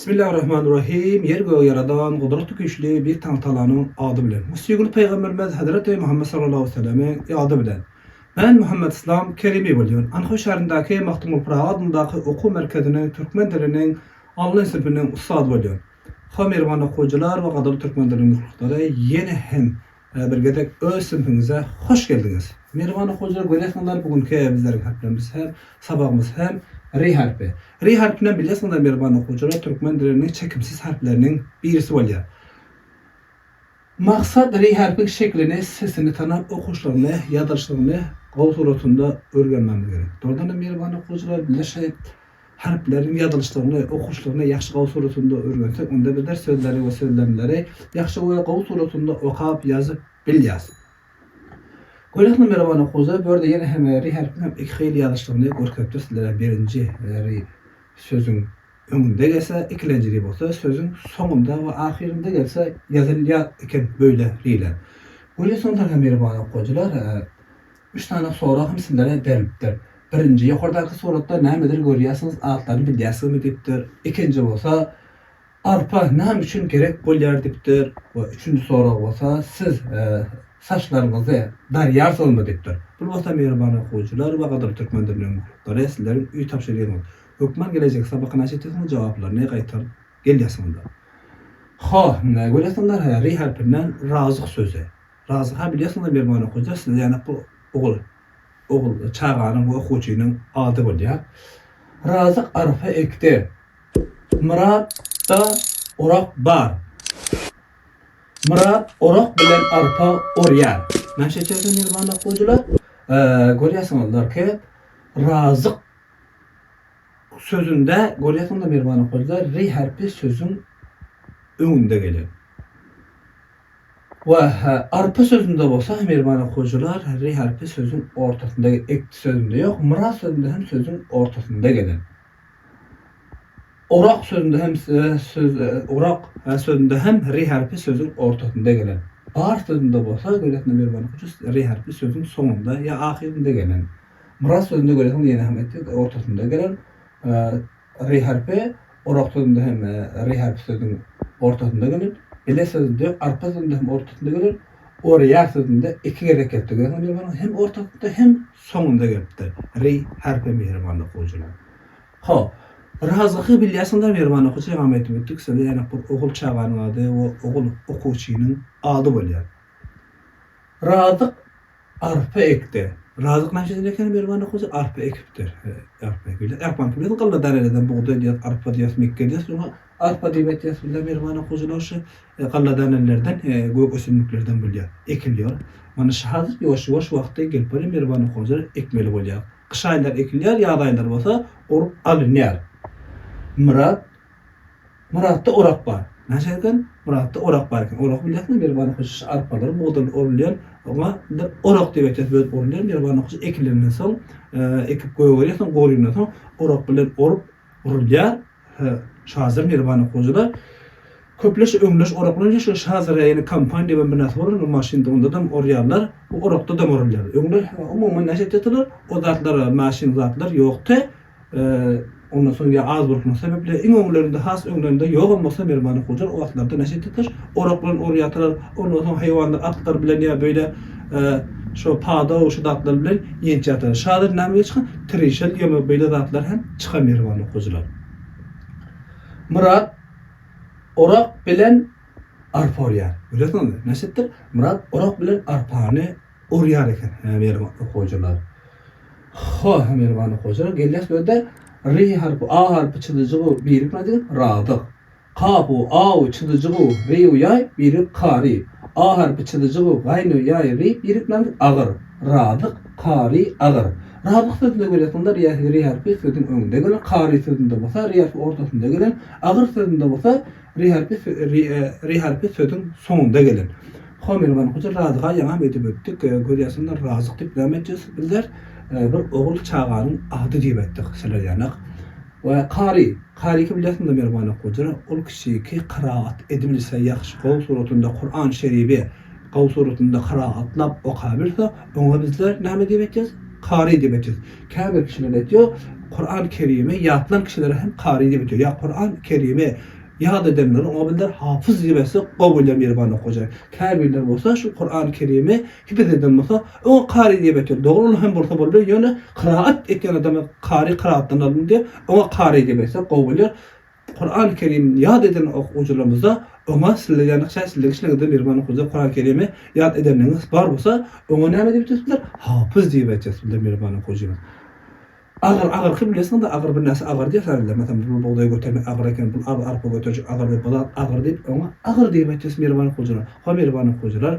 Bismillahirrahmanirrahim. Yer göğü yaradan, kudretli güçlü bir tantalanın adı bilen. Musyigül Peygamberimiz Hazreti Muhammed sallallahu aleyhi ve sellem'in adı bilen. Ben Muhammed İslam Kerimi biliyorum. Anxo şehrindeki Maktumul Pırağa adındaki oku merkezinin Türkmen dilinin online sınıfının ustadı biliyorum. Hamirvan okuyucular ve kadar Türkmen dilinin mutlulukları yeni hem bir gedek öz sınıfınıza hoş geldiniz. Mirvan okuyucular görüyorsunuz bugünkü bizlerin harflerimiz hem sabahımız hem Ri harfi. Ri harfinden biliyorsunuz da Mirvan okuyucular Türkmen dilinin çekimsiz harflerinin birisi oluyor. Maksat Ri harfin şeklini, sesini tanıp okuşlarını, yazılışlarını kol suratında öğrenmemiz gerek. Doğrudan da Mirvan okuyucular birleşik harflerin yazılışlarını, okuşlarını yaxşı kol suratında öğrensek, onda bir de sözleri ve söylemleri yaxşı kol suratında okuyup yazıp biliyoruz. Koyaklı Mirvan okuyucular bu arada yine hem Ri harfinin hem iki xeyli yazılışlarını görkepte sizlere birinci Ri sözün önünde gelse, ikinci Ri olsa sözün sonunda ve ahirinde gelse yazılıyor iken böyle Ri'ler. Böyle sonunda Mirvan okuyucular 3 tane soru sizlere deriptir. Birinci, yukarıdaki soruda nedir görüyorsunuz, altlarını biliyorsunuz diptir. İkinci olsa arpa ne için gerek bolyer diptir. Ve üçüncü soru olsa siz saçlarınızı daryarsınız mı diptir. Bu olsa Mirvan okuyucular ve kadar Türkmen dilinin mutlulukları sizlerin üy tapşırıyorsunuz. Hükman gelecek sabahın açıkçasının cevaplarını kaytar geliyorsunuz. Ne görüyorsunuz? Ri harfinden razık sözü. Razık ha biliyorsunuz Mirvan okuyucular siz yani bu oğul çağanın ve okuyucunun adı oluyor. Razık arpa ekti. Murat da orak bar. Murat orak bilen arpa oriyar. Näçe çözüm Mirvan okuyucular? Görüyorsunuzlar ki razık sözünde görüyorsunuz Mirvan okuyucular Ri harfi sözün önünde gelir. Ve arpa sözünde olsa Mirvan okuyucular Ri harfi sözün ortasında, ekti sözünde yok. Murat sözünde hem sözün ortasında gelir. Orak sözünde hem orak sözünde hem Ri harfi sözün ortasında gelir. Bar sözünde olsa görüyorsunuz Mirvan okuyucular Ri harfi sözün sonunda ya ahirinde gelir. Murat sözünde görüyorsunuz yine hem ortasında gelir. Ri harfi orak sözünde hem Ri harfi sözün ortasında gelir. Ele sözünde arpa sözünde hem ortasında gelir. Oraya sözünde iki gerek yaptı. Hem ortasında hem sonunda geldi. Ri harfi Mirvan okuyucular. Razıkı biliyorsunuz da Mirvan okuyucular Ahmet Müttük size yani bu oğul çağanın adı ve oğul okuyucunun adı oluyor. Razık arpa ekti. Razık näçe diýerken Mirvan okuyucular arpa ekipdir. Arpa ekipdir. Arpa biliyorsunuz kalla dareleden buğday diýip arpa diýip mekke diýip arpa diýip diýip Mirvan okuyucular şu kalla danelerden gök ösümliklerden bilýär. Ekiliyor. Mana şu hazır ýoş wagtda gelip Mirvan okuyucular ekmeli bolýar. Kış aýlar ekilýär, ýaz aýlar bolsa orup alınýar. Muratda orak bar. Näçe eken? Muratda orak bar eken. Orak bilýärmi Mirvan okuyucular arpalar buğday orulýar. Ama orak diýip etýär orulýar. Mirvan okuyucular ekilenden soň ekip goýýarsan, goýulýandan soň orak bilen orup urulýar. Şazır Mirvan okuyucular köpleş öňleş oraklanýar şu şazır ýa-ni kampaniýa bilen bir näse bolar, maşynda onda da orýarlar, bu orakda da orulýar. Öňler umumy näçe etýärler? O zatlar, maşyn zatlar ýokdy. Ondan soň ýa az bolma sebeple iň öňlerinde has öňlerinde ýok bolmasa Mirvan okuyucular o wagtlarda näçe etýär? Orak bilen orýarlar, ondan soň haýwanlar atlar bilen ýa böyle şu pada o şu zatlar bilen ýençätler. Şazır näme çykan? Trişel ýa böyle zatlar hem çykan Mirvan okuyucular. Murat orak bilen arpa orýar. Görüyorsunuz näçedir? Murat orak bilen arpany orýar eken Mirvan okuyucular. Mirvan okuyucular gelýär sözde Ri harfi A harfi çylyjygy birik nädir? Radyk. Kaf A çylyjygy Ri ýay birik kari. A harfi çylyjygy gaýny ýay Ri birik nädir? Agyr. Radyk, kari, agyr. Radyk sözünde görýärsiňler Ri harfi sözün öňünde gelir, kari sözünde bolsa Ri harfi ortasında gelir, agyr sözünde bolsa Ri harfi sözün sonunda gelir. Mirvan okuyucular radyga ýa-ni edip ötdik. Görýärsiňler razık diýip näme edýärler? Bir oğul çağanın adı diýip etdik sizler ýanyk. Ve kari ki biliyorsunuz Mirvan okuyucular ol kişi ki kıraat edilse yaxşı kol suratında Kur'an-ı Şerifi kol suratında kıraatlap okabilse ona bizler näme diýip etýäris? Kari diýip etýäris. Käbir kişiler etýär Kur'an-ı Kerim'i yadlan kişilere hem kari diye bitiyor. Ya Kur'an-ı Kerim'i yad edenler, o bilir hafız gibesi qowullar Mehriban Hoca. Kärbiler bolsa şu Kur'an-ı Kerim'i hifz eden bolsa o kari diye bitiyor. Doğru hem bolsa bolur. Yani kıraat etken adamı kari kıraattan alın diye o kari diye bitiyor. Qowullar Kur'an-ı Kerim'i yad eden okucularımızda ona sizlerden sizlerden kişilerden Mehriban Hoca Kur'an-ı Kerim'i yad edenleriniz var bolsa ona näme diye bitiyorlar? Hafız diye bitiyor Mehriban Hoca. Agar kim bilesen de agar bir narsa agar diye söylediler. Mesela bu buğday götürme agar eken bu arpa götürecek agar bir balat agar deyip ona agar diye betçes Mehriban Hocalar. Ha Mehriban Hocalar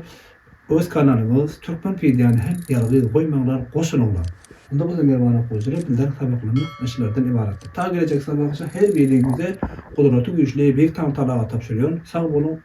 öz kanalımız Türkmen Fidyani hem yargı koymanlar koşunurlar. Bunda bu da Mehriban Hocalar bildiren sabıklarını işlerden ibarettir. Ta gelecek sabahsa her birinize kudreti güçlü bir tam talağa tapşırıyor. Sağ olun.